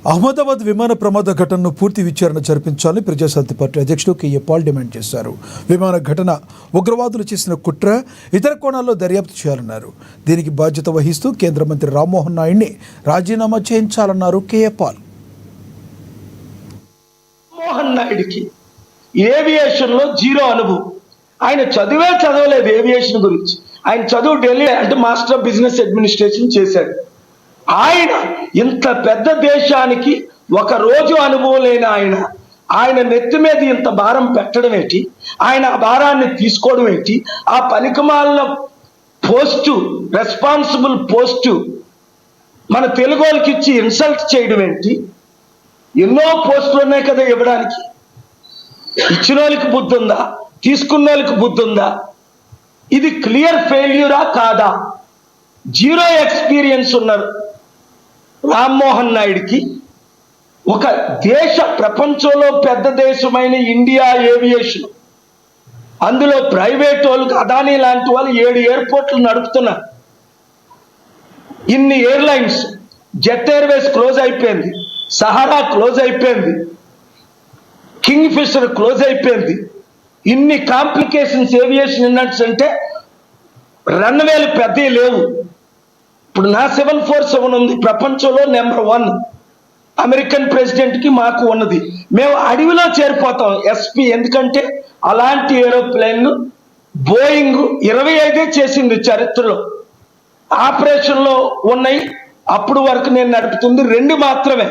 అహ్మదాబాద్ విమాన ప్రమాద ఘటనను పూర్తి విచారణ జరిపించాలని ప్రజాశాంతి పార్టీ అధ్యక్షుడు కేఏ పాల్ డిమాండ్ చేశారు. విమాన ఘటన ఉగ్రవాదులు చేసిన కుట్ర, ఇతర కోణాల్లో దర్యాప్తు చేయాలన్నారు. దీనికి బాధ్యత వహిస్తూ కేంద్ర మంత్రి రామ్మోహన్ నాయుడిని రాజీనామా చేయించాలన్నారు కేఏ పాల్. రామ్మోహన్ నాయుడికి ఏవియేషన్లో జీరో అనుభవం. ఆయన చదవలేదు ఏవియేషన్ గురించి. ఆయన చదువు ఢిల్లీ అంటే మాస్టర్ ఆఫ్ బిజినెస్ అడ్మినిస్ట్రేషన్ చేశాడు. ఆయన ఇంత పెద్ద దేశానికి ఒక రోజు అనుభవం లేని ఆయన నెత్తి మీద ఇంత భారం పెట్టడం ఏంటి? ఆయన ఆ భారాన్ని తీసుకోవడం ఏంటి? ఆ పనికిమాలిన పోస్టు, రెస్పాన్సిబుల్ పోస్టు మన తెలుగు వాళ్ళకి ఇచ్చి ఇన్సల్ట్ చేయడం ఏంటి? ఎన్నో పోస్టులు ఉన్నాయి కదా ఇవ్వడానికి. ఇచ్చిన వాళ్ళకి బుద్ధి ఉందా? తీసుకున్న వాళ్ళకి బుద్ధి ఉందా? ఇది క్లియర్ ఫెయిల్యూరా కాదా? జీరో ఎక్స్పీరియన్స్ ఉన్నారు రామ్మోహన్ నాయుడికి. ఒక ప్రపంచంలో పెద్ద దేశమైన ఇండియా ఏవియేషన్, అందులో ప్రైవేట్ వాళ్ళకి అదానీ లాంటి వాళ్ళు 7 ఎయిర్పోర్ట్లు నడుపుతున్నారు. ఇన్ని ఎయిర్లైన్స్, జెట్ ఎయిర్వేస్ క్లోజ్ అయిపోయింది, సహారా క్లోజ్ అయిపోయింది, కింగ్ ఫిషర్ క్లోజ్ అయిపోయింది. ఇన్ని కాంప్లికేషన్స్ ఏవియేషన్ ఇండస్ట్రీ అంటే రన్వేలు పెద్దవి లేవు. ఇప్పుడు నా 747 ఉంది, ప్రపంచంలో నెంబర్ 1. అమెరికన్ ప్రెసిడెంట్కి మాకు ఉన్నది. మేము అడవిలో చేరిపోతాం ఎస్పీ. ఎందుకంటే అలాంటి ఏరోప్లేన్ బోయింగ్ 25 చేసింది చరిత్రలో. ఆపరేషన్లో ఉన్నాయి. అప్పుడు వరకు నేను నడుపుతుంది 2 మాత్రమే.